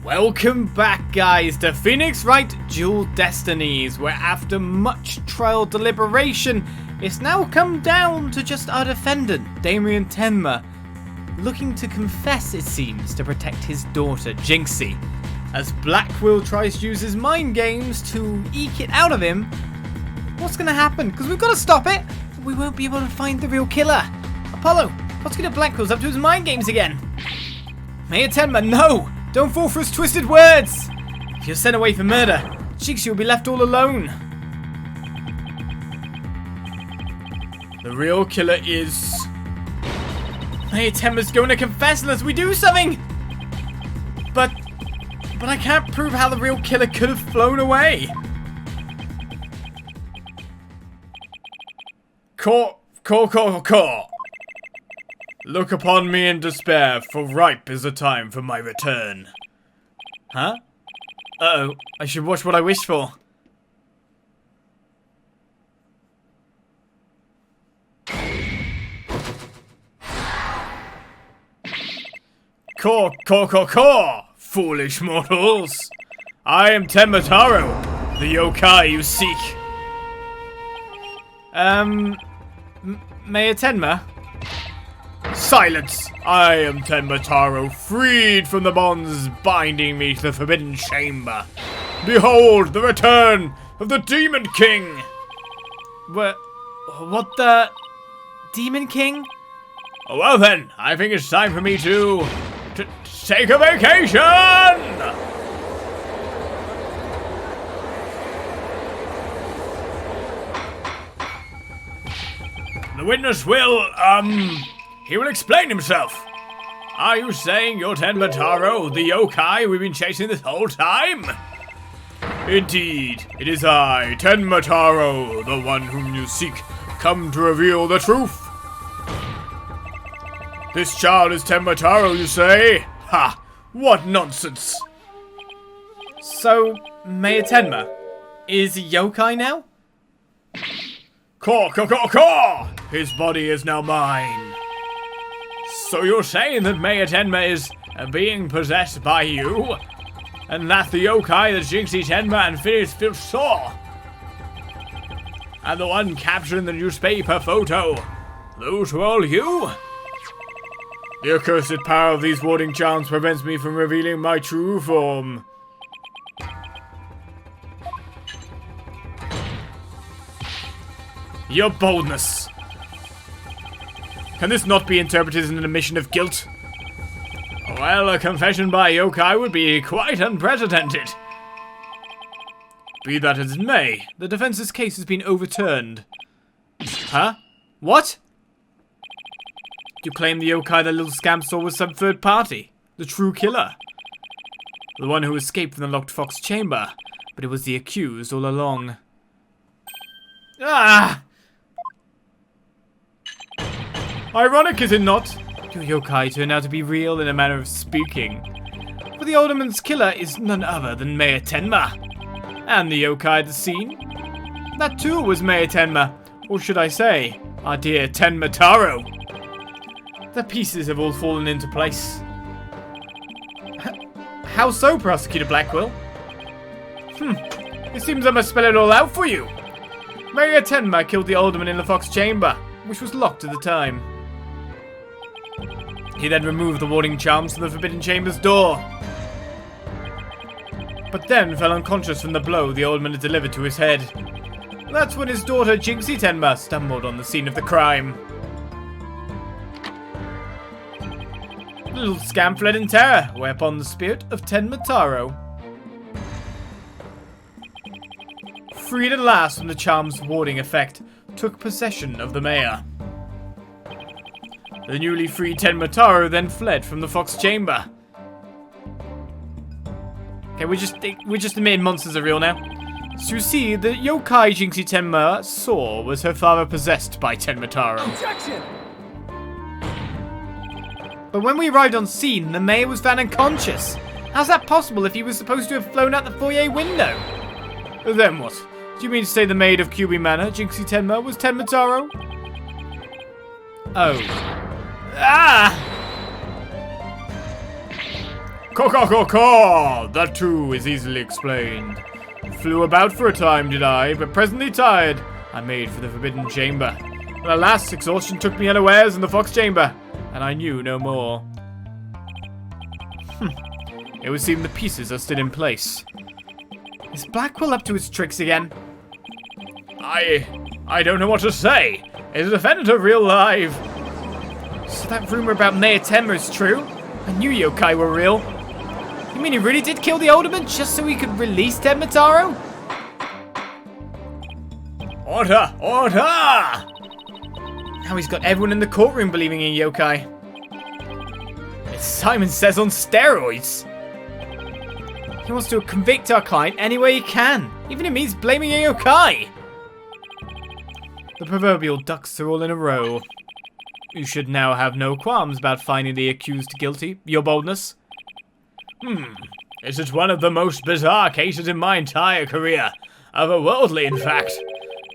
Welcome back, guys, to Phoenix Wright Dual Destinies, where after much trial deliberation, it's now come down to just our defendant, Damien Tenma, looking to confess, it seems, to protect his daughter, Jinxie. As Blackwell tries to use his mind games to eke it out of him, what's going to happen? Because we've got to stop it. We won't be able to find the real killer. Apollo, what's going to Blackwell's up to his mind games again? Mayor Tenma, no! Don't fall for his twisted words! If you're sent away for murder, Jinxie will be left all alone. The real killer is... Mayor Tenma's going to confess unless we do something! But I can't prove how the real killer could have flown away. Court. Look upon me in despair, for ripe is the time for my return. Huh? Uh-oh, I should watch what I wish for. Caw, foolish mortals. I am Tenma Taro, the yokai you seek. Mayor Tenma? Silence! I am Tenma Taro, freed from the bonds binding me to the Forbidden Chamber. Behold the return of the Demon King! What the... Demon King? Well then, I think it's time for me to take a vacation! The witness will, he will explain himself. Are you saying you're Tenma Taro, the yokai we've been chasing this whole time? Indeed, it is I, Tenma Taro, the one whom you seek, come to reveal the truth. This child is Tenma Taro, you say? Ha! What nonsense! So, Mayor Tenma, is he yokai now? Caw! His body is now mine. So you're saying that Mayor Tenma is being possessed by you? And that the yokai that Jinxie, Tenma, and Phineas saw? And the one captured in the newspaper photo? Those were all you? The accursed power of these warding charms prevents me from revealing my true form. Your boldness. Can this not be interpreted as an admission of guilt? Well, a confession by a yokai would be quite unprecedented. Be that as it may, the defense's case has been overturned. Huh? What? You claim the yokai that little scamp saw was some third party? The true killer? The one who escaped from the locked fox chamber, but it was the accused all along. Ah! Ironic, is it not? Your yokai turned out to be real in a manner of speaking. For the alderman's killer is none other than Mayor Tenma. And the yokai at the scene? That too was Mayor Tenma, or should I say, our dear Tenma Taro. The pieces have all fallen into place. How so, Prosecutor Blackwell? It seems I must spell it all out for you. Mayor Tenma killed the alderman in the fox chamber, which was locked at the time. He then removed the warding charms from the Forbidden Chamber's door. But then fell unconscious from the blow the alderman had delivered to his head. That's when his daughter, Jinxie Tenma, stumbled on the scene of the crime. The little scamp fled in terror, whereupon the spirit of Tenma Taro, freed at last from the charm's warding effect, took possession of the mayor. The newly freed Tenma Taro then fled from the fox chamber. Okay, we're just admitting monsters are real now. So you see, the yokai Jinxie Tenma saw was her father possessed by Tenma Taro. Objection! But when we arrived on scene, the mayor was found unconscious. How's that possible if he was supposed to have flown out the foyer window? Then what? Do you mean to say the maid of QB Manor, Jinxie Tenma, was Tenma Taro? Oh. Ah! Caw. That too is easily explained. Flew about for a time, did I, but presently tired, I made for the forbidden chamber. But alas, exhaustion took me unawares in the fox chamber, and I knew no more. It would seem the pieces are still in place. Is Blackwell up to his tricks again? I don't know what to say. Is the defendant real live? So that rumor about Mayor Tenma is true? I knew yokai were real. You mean he really did kill the alderman just so he could release Tenma Taro? Order! Now he's got everyone in the courtroom believing in yokai. It's Simon Says on steroids. He wants to convict our client any way he can, even if it means blaming a yokai. The proverbial ducks are all in a row. You should now have no qualms about finding the accused guilty, your boldness. This is one of the most bizarre cases in my entire career. Otherworldly, in fact.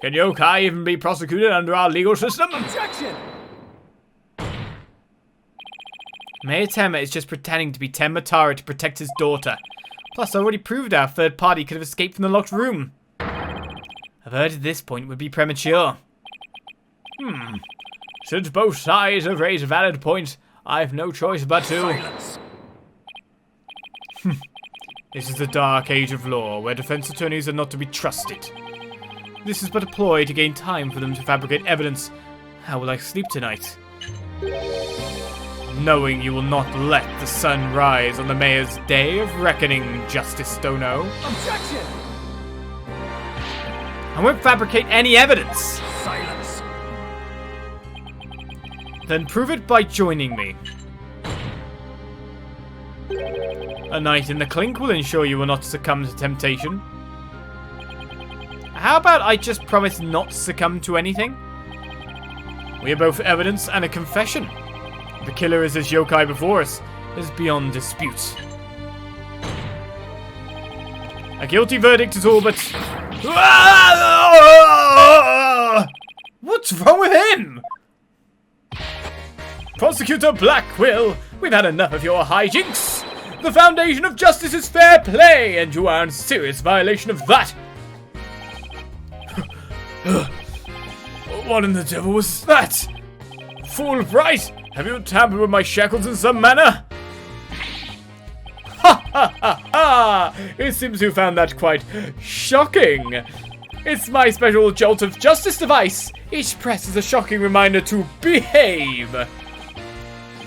Can yokai even be prosecuted under our legal system? Objection! Mayor Tenma is just pretending to be Tenma Taro to protect his daughter. Plus, I already proved our third party could have escaped from the locked room. A verdict at this point would be premature. Since both sides have raised valid points, I've no choice but to... Silence! This is the dark age of law, where defense attorneys are not to be trusted. This is but a ploy to gain time for them to fabricate evidence. How will I sleep tonight? Knowing you will not let the sun rise on the mayor's day of reckoning, Justice Stono. Objection! I won't fabricate any evidence! Silence! Then prove it by joining me. A night in the clink will ensure you will not succumb to temptation. How about I just promise not to succumb to anything? We are both evidence and a confession. The killer is this yokai before us is beyond dispute. A guilty verdict is all but... What's wrong with him? Prosecutor Blackwell, we've had enough of your hijinks. The foundation of justice is fair play, and you are in serious violation of that. What in the devil was that? Fool Bright, have you tampered with my shackles in some manner? Ha! It seems you found that quite shocking. It's my special jolt of justice device. Each press is a shocking reminder to behave.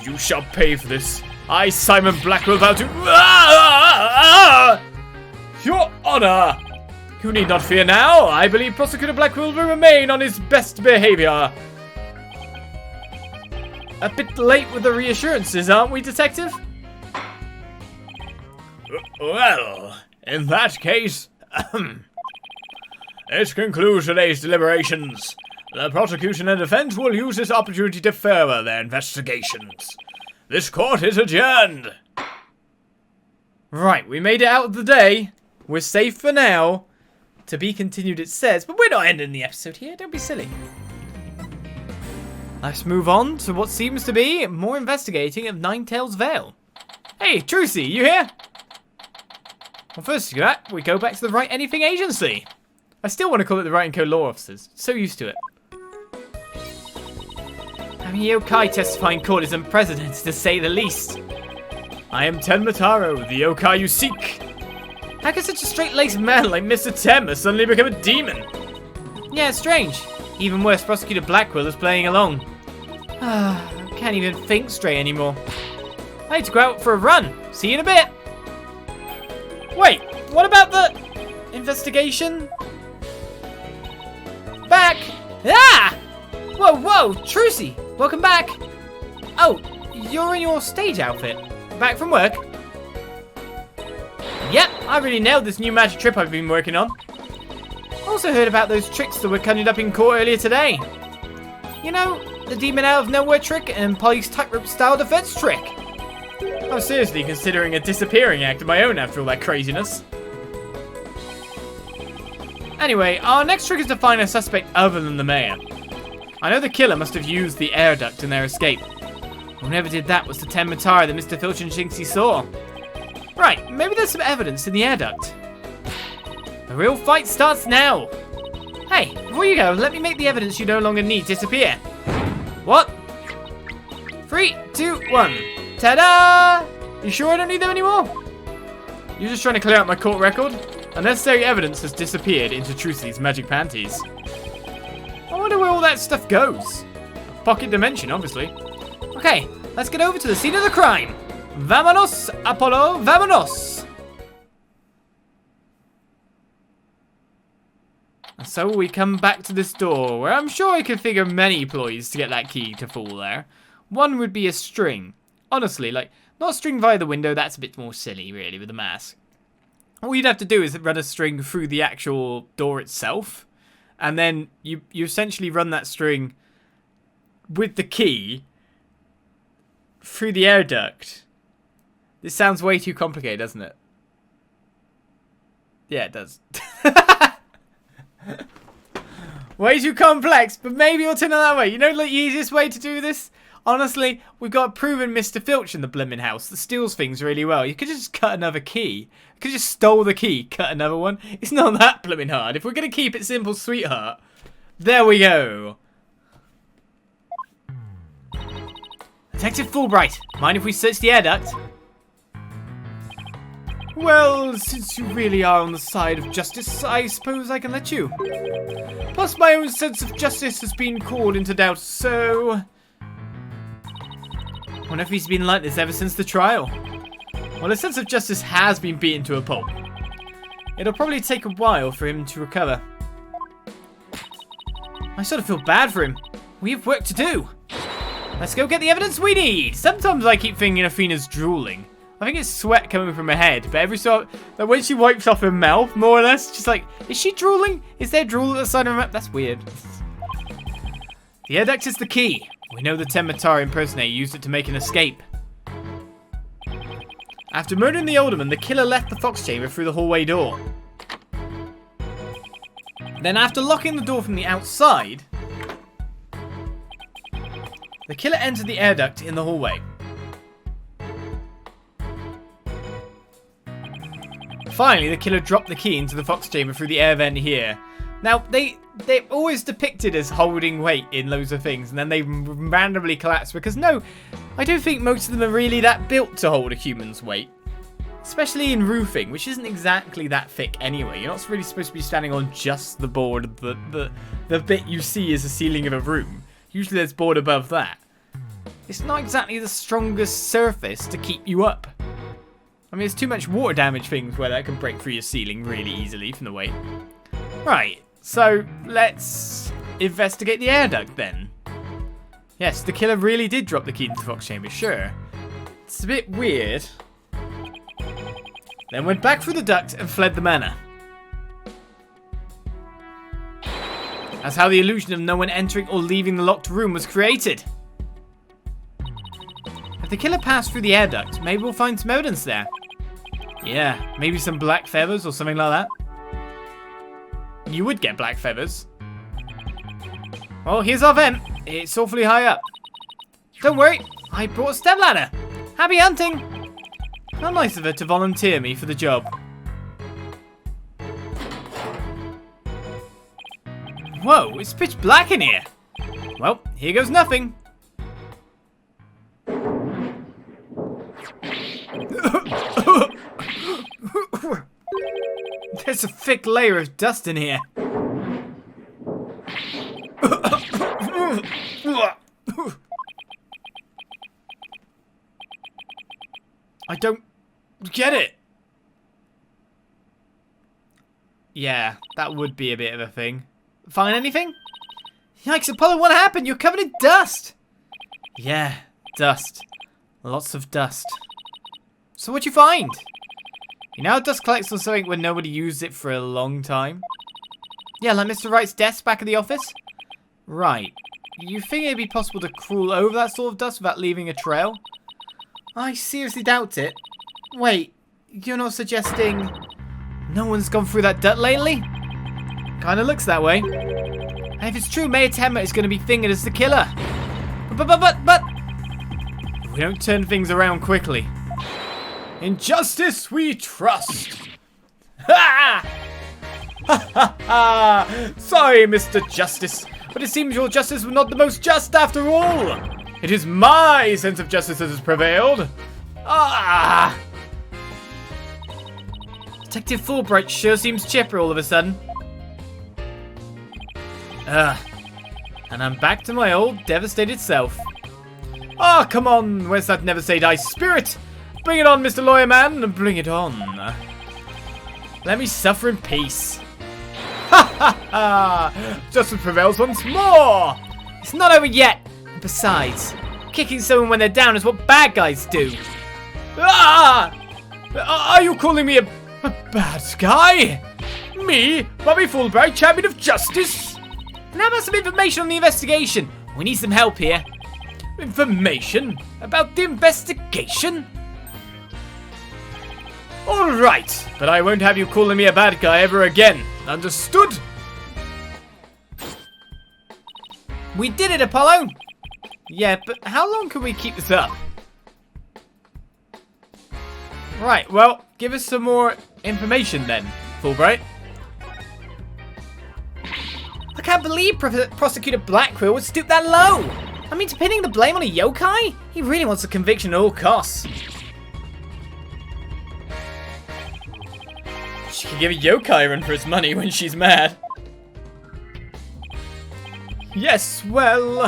You shall pay for this. I, Simon Blackwell, vow to... Your Honor! You need not fear now. I believe Prosecutor Blackwell will remain on his best behavior. A bit late with the reassurances, aren't we, Detective? Well, in that case, this concludes today's deliberations. The prosecution and defense will use this opportunity to further their investigations. This court is adjourned. Right, we made it out of the day. We're safe for now. To be continued, it says, but we're not ending the episode here. Don't be silly. Let's move on to what seems to be more investigating of Ninetales Vale. Hey, Trucy, you here? Well, first to that, we go back to the Wright Anything Agency. I still want to call it the Wright & Co. Law Officers. So used to it. Having yokai testify in court is unprecedented, to say the least. I am Tenma Taro, the yokai you seek. How can such a straight-laced man like Mr. Tenma suddenly become a demon? Yeah, it's strange. Even worse, Prosecutor Blackwell is playing along. I can't even think straight anymore. I need to go out for a run. See you in a bit. Wait, what about the investigation? Back! Ah! Whoa, Trucy, welcome back. Oh, you're in your stage outfit. Back from work? Yep, I really nailed this new magic trick I've been working on. Also heard about those tricks that were conjured up in court earlier today. You know, the demon out of nowhere trick and Polly's tightrope style defense trick. I'm seriously considering a disappearing act of my own after all that craziness. Anyway, our next trick is to find a suspect other than the mayor. I know the killer must have used the air duct in their escape. Whoever did that was the Tenma Taro that Mr. Filch and Jinxie saw. Right, maybe there's some evidence in the air duct. The real fight starts now. Hey, before you go, let me make the evidence you no longer need disappear. What? 3, 2, 1. Ta-da! You sure I don't need them anymore? You're just trying to clear out my court record? Unnecessary evidence has disappeared into Trucy's magic panties. I wonder where all that stuff goes. A pocket dimension, obviously. Okay, let's get over to the scene of the crime. Vamonos, Apollo, vamonos! And so we come back to this door, where I'm sure I could figure many ploys to get that key to fall there. One would be a string. Honestly, like, not a string via the window, that's a bit more silly, really, with a mask. All you'd have to do is run a string through the actual door itself, and then you essentially run that string with the key through the air duct. This sounds way too complicated, doesn't it? Yeah, it does. Way too complex, but maybe it'll turn out that way. You know the easiest way to do this? Honestly, we've got proven Mr. Filch in the blimmin' house that steals things really well. You could just cut another key. You could just stole the key, cut another one. It's not that blimmin' hard. If we're going to keep it simple, sweetheart. There we go. Detective Fulbright, mind if we search the air duct? Well, since you really are on the side of justice, I suppose I can let you. Plus, my own sense of justice has been called into doubt, so... I wonder if he's been like this ever since the trial. Well, his sense of justice has been beaten to a pulp. It'll probably take a while for him to recover. I sort of feel bad for him. We have work to do. Let's go get the evidence we need. Sometimes I keep thinking Athena's drooling. I think it's sweat coming from her head, but every so that when she wipes off her mouth, more or less, she's like, is she drooling? Is there drool at the side of her mouth? That's weird. The air duct is the key. We know the Tenma Taro impersonator used it to make an escape. After murdering the alderman, the killer left the fox chamber through the hallway door. Then after locking the door from the outside, the killer entered the air duct in the hallway. Finally, the killer dropped the key into the fox chamber through the air vent here. Now, they're always depicted as holding weight in loads of things, and then they randomly collapse, because no, I don't think most of them are really that built to hold a human's weight. Especially in roofing, which isn't exactly that thick anyway. You're not really supposed to be standing on just the board, the bit you see is the ceiling of a room. Usually there's board above that. It's not exactly the strongest surface to keep you up. I mean, there's too much water damage things where that can break through your ceiling really easily from the weight. Right. So, let's investigate the air duct then. Yes, the killer really did drop the key into the fox chamber, sure. It's a bit weird. Then went back through the duct and fled the manor. That's how the illusion of no one entering or leaving the locked room was created. If the killer passed through the air duct, maybe we'll find some evidence there. Yeah, maybe some black feathers or something like that. You would get black feathers. Well, here's our vent. It's awfully high up. Don't worry, I brought a stepladder. Happy hunting. How nice of her to volunteer me for the job. Whoa, it's pitch black in here. Well, here goes nothing. There's a thick layer of dust in here. I don't get it. Yeah, that would be a bit of a thing. Find anything? Yikes, Apollo, what happened? You're covered in dust. Yeah, dust. Lots of dust. So what'd you find? You know how dust collects on something when nobody used it for a long time? Yeah, like Mr. Wright's desk back at the office? Right. You think it'd be possible to crawl over that sort of dust without leaving a trail? I seriously doubt it. Wait, you're not suggesting no one's gone through that dirt lately? Kinda looks that way. And if it's true, Mayor Tenma is going to be fingered as the killer. But... if we don't turn things around quickly, In justice we trust. Ha! Ha ha ha! Sorry, Mr. Justice, but it seems your justice was not the most just after all. It is my sense of justice that has prevailed. Ah! Detective Fulbright sure seems chipper all of a sudden. And I'm back to my old devastated self. Oh, come on, where's that never say die spirit? Bring it on, Mr. Lawyer Man, bring it on. Let me suffer in peace. Ha ha ha! Justice prevails once more! It's not over yet. And besides, kicking someone when they're down is what bad guys do. Ah! Are you calling me a bad guy? Me, Bobby Fulbright, champion of justice? And how about some information on the investigation? We need some help here. Information? About the investigation? Alright, but I won't have you calling me a bad guy ever again. Understood? We did it, Apollo! Yeah, but how long can we keep this up? Right, well, give us some more information then, Fulbright. I can't believe Prosecutor Blackwell would stoop that low! I mean, to pinning the blame on a yokai? He really wants a conviction at all costs. She can give a yokai run for its money when she's mad. Yes, well,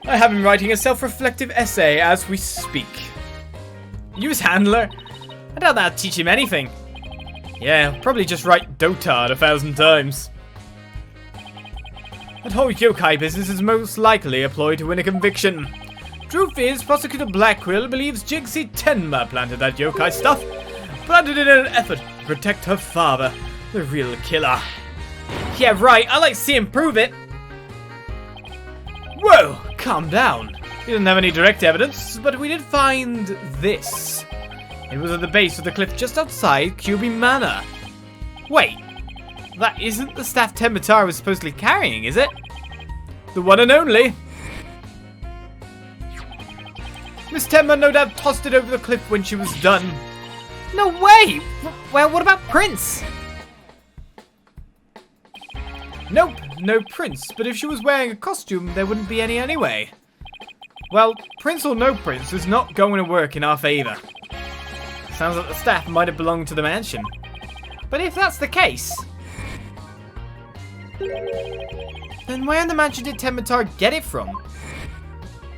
I have him writing a self-reflective essay as we speak. Use handler? I doubt that'll teach him anything. Yeah, probably just write dotard 1,000 times. That whole yokai business is most likely a ploy to win a conviction. Truth is, Prosecutor Blackwell believes Jinxie Tenma planted that yokai stuff. Planted it in an effort to protect her father, the real killer. Yeah, right, I like to see him prove it. Whoa, calm down. We didn't have any direct evidence, but we did find this. It was at the base of the cliff just outside QB Manor. Wait, that isn't the staff Tenma Taro was supposedly carrying, is it? The one and only. Miss Tenma no doubt tossed it over the cliff when she was done. No way! Well, what about Prince? Nope, no Prince, but if she was wearing a costume, there wouldn't be any anyway. Well, Prince or no Prince is not going to work in our favor. Sounds like the staff might have belonged to the mansion. But if that's the case, then where in the mansion did Tenma Taro get it from?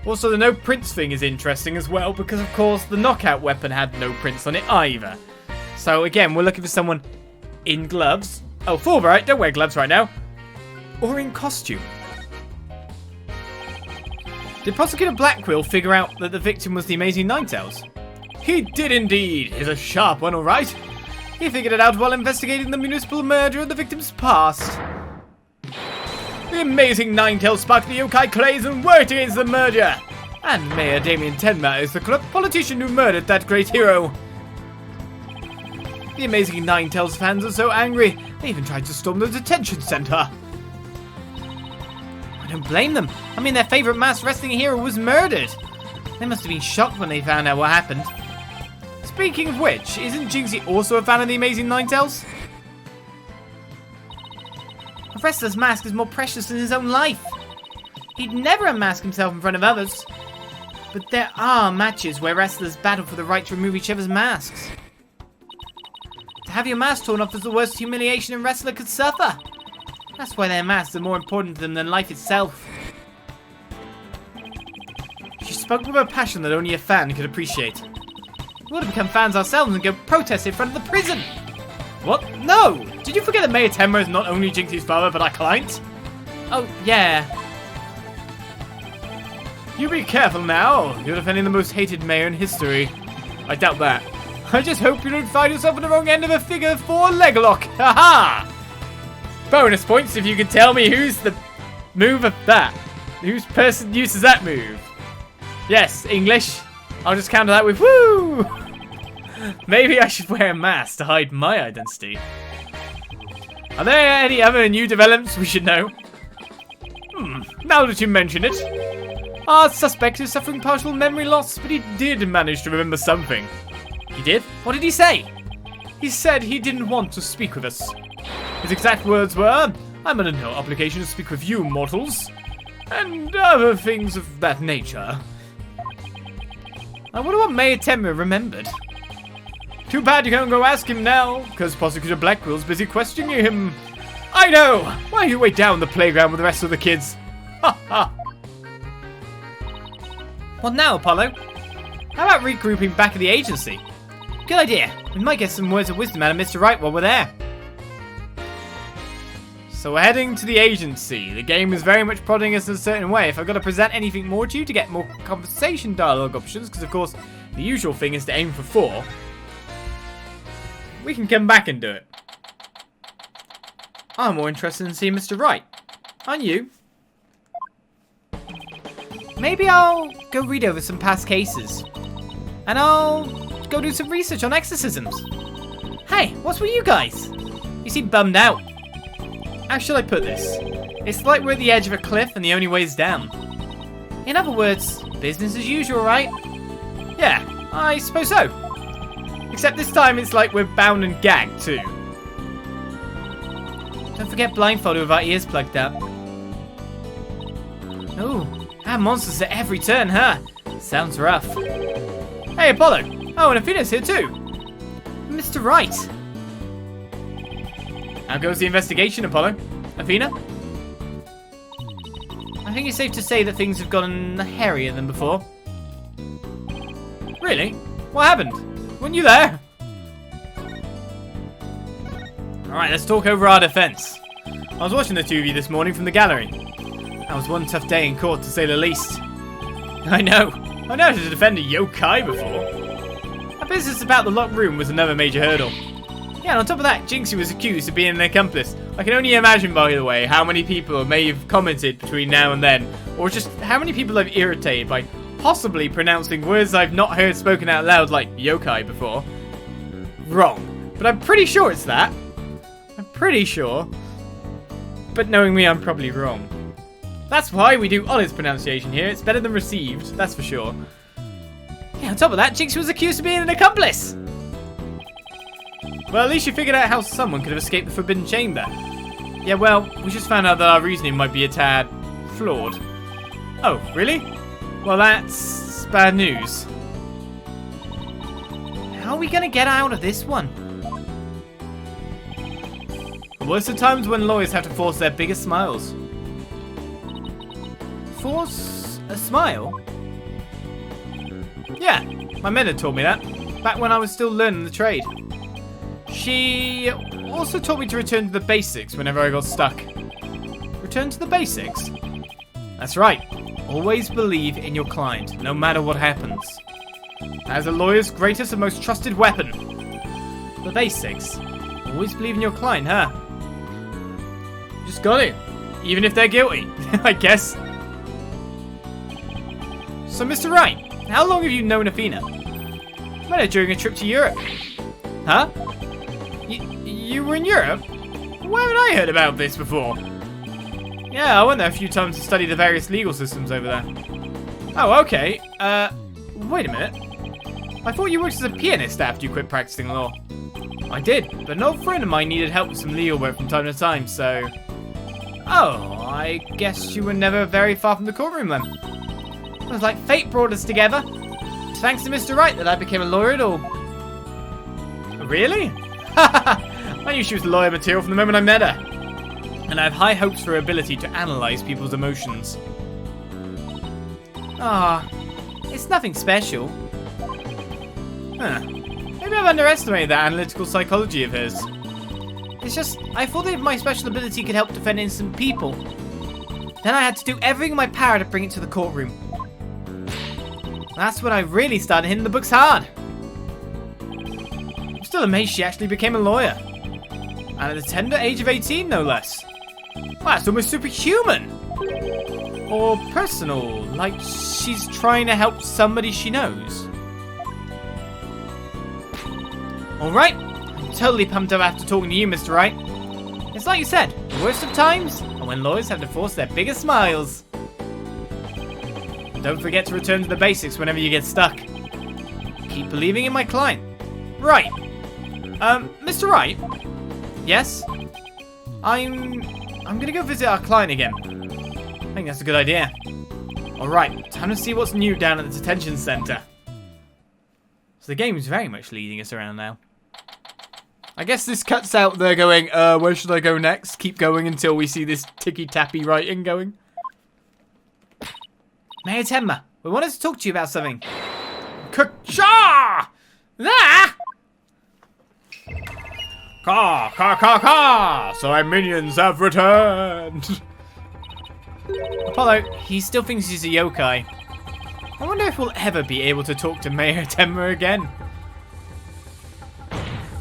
Also, the no Prince thing is interesting as well, because of course the knockout weapon had no Prince on it either. So again, we're looking for someone in gloves. Oh, Fulbright, don't wear gloves right now. Or in costume. Did Prosecutor Blackwell figure out that the victim was the Amazing Ninetales? He did indeed. He's a sharp one, alright. He figured it out while investigating the municipal murder of the victim's past. The Amazing Ninetales sparked the yokai craze and worked against the murder. And Mayor Damien Tenma is the corrupt politician who murdered that great hero. The Amazing Ninetales fans are so angry, they even tried to storm the detention center. I don't blame them. I mean, their favorite masked wrestling hero was murdered. They must have been shocked when they found out what happened. Speaking of which, isn't Jinxie also a fan of the Amazing Ninetales? A wrestler's mask is more precious than his own life. He'd never unmask himself in front of others. But there are matches where wrestlers battle for the right to remove each other's masks. To have your mask torn off is the worst humiliation a wrestler could suffer. That's why their masks are more important to them than life itself. She spoke with a passion that only a fan could appreciate. We would have become fans ourselves and go protest in front of the prison. What? No! Did you forget that Mayor Tenma is not only Jinxie's father, but our client? Oh, yeah. You be careful now. You're defending the most hated mayor in history. I doubt that. I just hope you don't find yourself on the wrong end of a figure 4 leg lock. Haha! Bonus points if you can tell me who's the move of that. Whose person uses that move. Yes, English. I'll just counter that with woo! Maybe I should wear a mask to hide my identity. Are there any other new developments we should know? Now that you mention it. Our suspect is suffering partial memory loss, but he did manage to remember something. He did? What did he say? He said he didn't want to speak with us. His exact words were, "I'm under no obligation to speak with you, mortals," and other things of that nature. I wonder what Mayor Tenma remembered. Too bad you can't go ask him now, because Prosecutor Blackwell's busy questioning him. I know! Why don't you wait down the playground with the rest of the kids? Ha ha! What now, Apollo? How about regrouping back at the agency? Good idea. We might get some words of wisdom out of Mr. Wright while we're there. So we're heading to the agency. The game is very much prodding us in a certain way. If I've got to present anything more to you to get more conversation dialogue options, because of course the usual thing is to aim for 4, we can come back and do it. I'm more interested in seeing Mr. Wright. Aren't you? Maybe I'll go read over some past cases. And I'll go do some research on exorcisms. Hey, what's with you guys? You seem bummed out. How shall I put this? It's like we're at the edge of a cliff and the only way is down. In other words, business as usual, right? Yeah, I suppose so. Except this time it's like we're bound and gagged too. Don't forget blindfolded with our ears plugged up. Ooh, our monsters at every turn, huh? Sounds rough. Hey, Apollo. Oh, and Athena's here too. Mr. Wright. How goes the investigation, Apollo? Athena? I think it's safe to say that things have gotten hairier than before. Really? What happened? Weren't you there? Alright, let's talk over our defense. I was watching the two of you this morning from the gallery. That was one tough day in court, to say the least. I know. I know how to defend a yokai before. Our business about the locked room was another major hurdle. Yeah, and on top of that, Jinxie was accused of being an accomplice. I can only imagine, by the way, how many people may have commented between now and then, or just how many people I've irritated by possibly pronouncing words I've not heard spoken out loud like yokai before. Wrong. But I'm pretty sure it's that. I'm pretty sure. But knowing me, I'm probably wrong. That's why we do honest pronunciation here. It's better than received, that's for sure. Yeah, on top of that, Jinxie was accused of being an accomplice. Well, at least you figured out how someone could have escaped the Forbidden Chamber. Yeah, well, we just found out that our reasoning might be a tad flawed. Oh, really? Well, that's bad news. How are we gonna get out of this one? Worst of times when lawyers have to force their biggest smiles. Force a smile? Yeah, my mentor taught me that, back when I was still learning the trade. She also taught me to return to the basics whenever I got stuck. Return to the basics? That's right. Always believe in your client, no matter what happens. As a lawyer's greatest and most trusted weapon. The basics. Always believe in your client, huh? Just got it. Even if they're guilty, I guess. So, Mr. Wright, how long have you known Athena? Met her during a trip to Europe. Huh? You were in Europe? Why haven't I heard about this before? Yeah, I went there a few times to study the various legal systems over there. Oh, okay. Wait a minute. I thought you worked as a pianist after you quit practicing law. I did, but an old friend of mine needed help with some legal work from time to time, so... Oh, I guess you were never very far from the courtroom then. It was like fate brought us together. It's thanks to Mr. Wright that I became a lawyer at all. Really? I knew she was lawyer material from the moment I met her. And I have high hopes for her ability to analyze people's emotions. Ah, it's nothing special. Huh. Maybe I've underestimated that analytical psychology of hers. It's just, I thought that my special ability could help defend innocent people. Then I had to do everything in my power to bring it to the courtroom. That's when I really started hitting the books hard. I'm still amazed she actually became a lawyer. And at the tender age of 18, no less. Wow, it's almost superhuman. Or personal, like she's trying to help somebody she knows. Alright, I'm totally pumped up after talking to you, Mr. Wright. It's like you said, the worst of times are when lawyers have to force their biggest smiles. And don't forget to return to the basics whenever you get stuck. Keep believing in my client. Right. Mr. Wright? Yes? I'm gonna go visit our client again. I think that's a good idea. Alright, time to see what's new down at the detention center. So the game is very much leading us around now. I guess this cuts out there going, where should I go next? Keep going until we see this ticky-tappy writing going. Mayor Tenma, we wanted to talk to you about something. Ka-cha! Ah! Ka, ka, ka, ka! So our minions have returned. Apollo, he still thinks he's a yokai. I wonder if we'll ever be able to talk to Mayor Tenma again.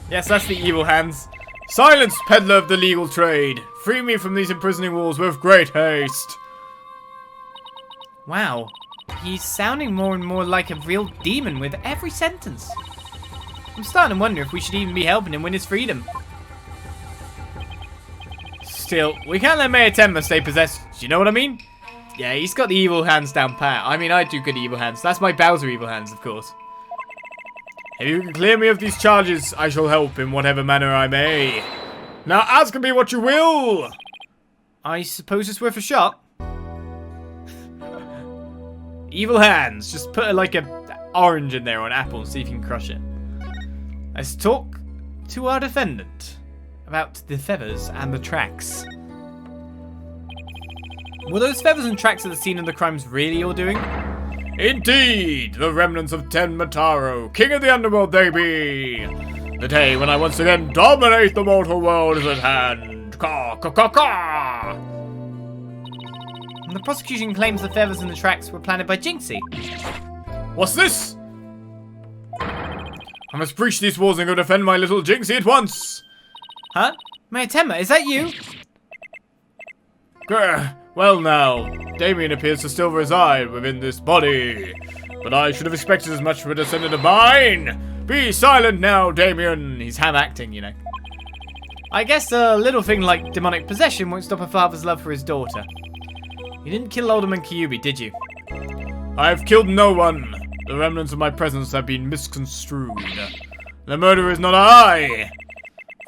Yes, that's the evil hands. Silence, peddler of the legal trade. Free me from these imprisoning walls with great haste. Wow, he's sounding more and more like a real demon with every sentence. I'm starting to wonder if we should even be helping him win his freedom. Still, we can't let Mayor Tenma stay possessed. Do you know what I mean? Yeah, he's got the evil hands down pat. I mean, I do good evil hands. That's my Bowser evil hands, of course. If you can clear me of these charges, I shall help in whatever manner I may. Now ask me what you will. I suppose it's worth a shot. Evil hands. Just put like a orange in there or an apple and see if you can crush it. Let's talk to our defendant about the feathers and the tracks. Were those feathers and tracks at the scene of the crimes really your doing? Indeed, the remnants of Tenma Taro, king of the underworld they be. The day when I once again dominate the mortal world is at hand. Caw, caw, caw, caw. And the prosecution claims the feathers and the tracks were planted by Jinxie. What's this? I must breach these walls and go defend my little Jinxie at once. Huh? Mayor Tenma, is that you? Grr. Well now, Damien appears to still reside within this body. But I should have expected as much from a descendant of mine. Be silent now, Damien. He's ham acting, you know. I guess a little thing like demonic possession won't stop a father's love for his daughter. You didn't kill Alderman Kyubi, did you? I've killed no one. The remnants of my presence have been misconstrued. The murderer is not I.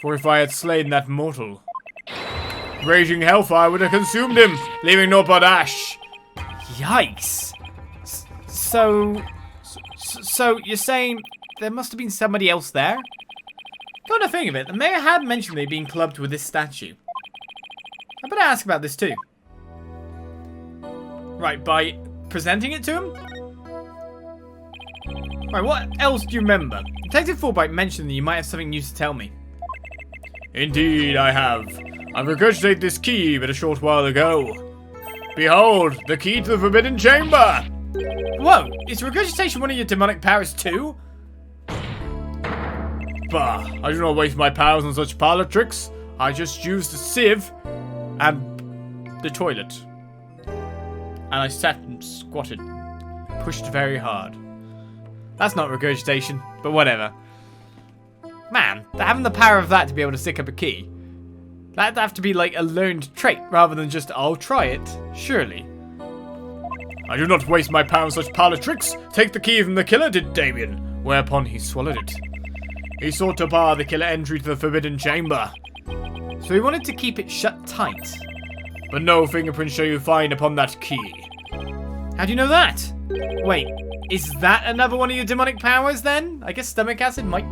For if I had slain that mortal, raging hellfire would have consumed him, leaving naught but ash. Yikes. So you're saying there must have been somebody else there? Come to think of it, the mayor had mentioned they'd been clubbed with this statue. I better ask about this too. Right, by presenting it to him? Right, what else do you remember? Detective Fulbright mentioned that you might have something new to tell me. Indeed, I have. I've regurgitated this key but a short while ago. Behold, the key to the Forbidden Chamber! Whoa, is regurgitation one of your demonic powers too? Bah, I do not waste my powers on such parlor tricks. I just used a sieve and the toilet. And I sat and squatted. Pushed very hard. That's not regurgitation, but whatever. Man, having the power of that to be able to stick up a key. That'd have to be like a learned trait, rather than just, I'll try it, surely. I do not waste my power on such parlor tricks. Take the key from the killer, did Damien, whereupon he swallowed it. He sought to bar the killer entry to the Forbidden Chamber. So he wanted to keep it shut tight. But no fingerprints shall you find upon that key. How do you know that? Wait, is that another one of your demonic powers then? I guess stomach acid might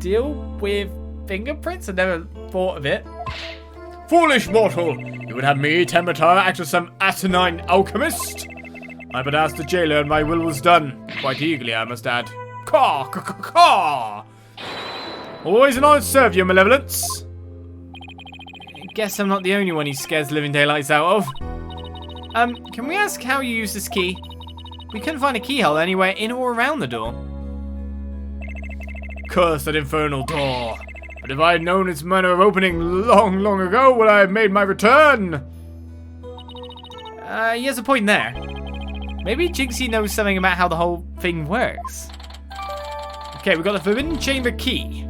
deal with fingerprints? I never thought of it. Foolish mortal! You would have me, Tenma Taro, act as some asinine alchemist? I but asked the jailer and my will was done. Quite eagerly, I must add. Caw, caw, caw, caw! Always an honor to serve your malevolence. I guess I'm not the only one he scares living daylights out of. Can we ask how you use this key? We couldn't find a keyhole anywhere in or around the door. Curse that infernal door. But if I had known its manner of opening long, long ago, would I have made my return? He has a point there. Maybe Jinxie knows something about how the whole thing works. Okay, we've got the Forbidden Chamber key.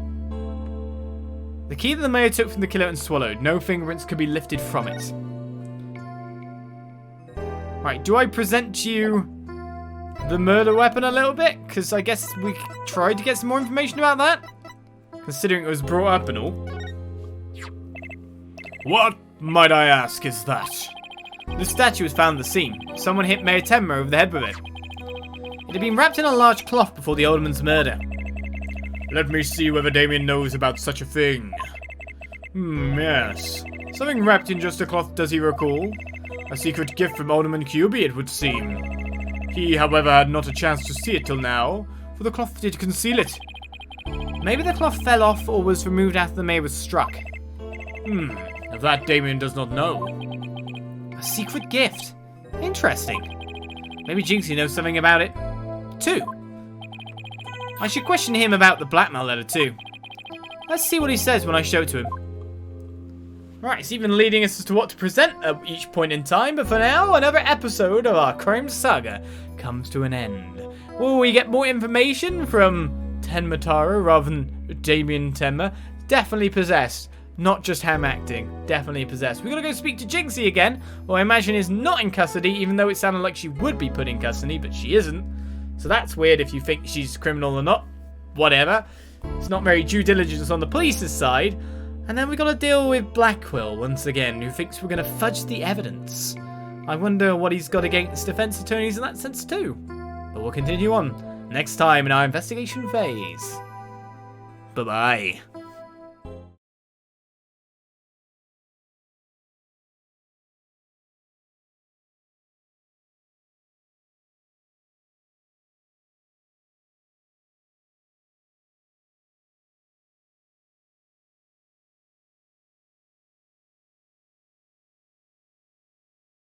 The key that the mayor took from the killer and swallowed. No fingerprints could be lifted from it. Right, do I present to you the murder weapon a little bit? Because I guess we tried to get some more information about that. Considering it was brought up and all. What, might I ask, is that? The statue was found at the scene. Someone hit Mayor Tenma over the head with it. It had been wrapped in a large cloth before the alderman's murder. Let me see whether Damien knows about such a thing. Yes. Something wrapped in just a cloth, does he recall? A secret gift from Alderman Cuby, it would seem. He, however, had not a chance to see it till now, for the cloth did conceal it. Maybe the cloth fell off or was removed after the mayor was struck. Of that Damien does not know. A secret gift. Interesting. Maybe Jinxie knows something about it, too. I should question him about the blackmail letter, too. Let's see what he says when I show it to him. Right, it's even leading us as to what to present at each point in time, but for now, another episode of our crime saga comes to an end. Will we get more information from Tenma Taro rather than Damien Tenma? Definitely possessed. Not just ham acting. Definitely possessed. We're going to go speak to Jinxie again, who I imagine is not in custody, even though it sounded like she would be put in custody, but she isn't. So that's weird if you think she's criminal or not. Whatever. It's not very due diligence on the police's side. And then we got to deal with Blackwell once again, who thinks we're going to fudge the evidence. I wonder what he's got against defense attorneys in that sense too. But we'll continue on next time in our investigation phase. Bye-bye.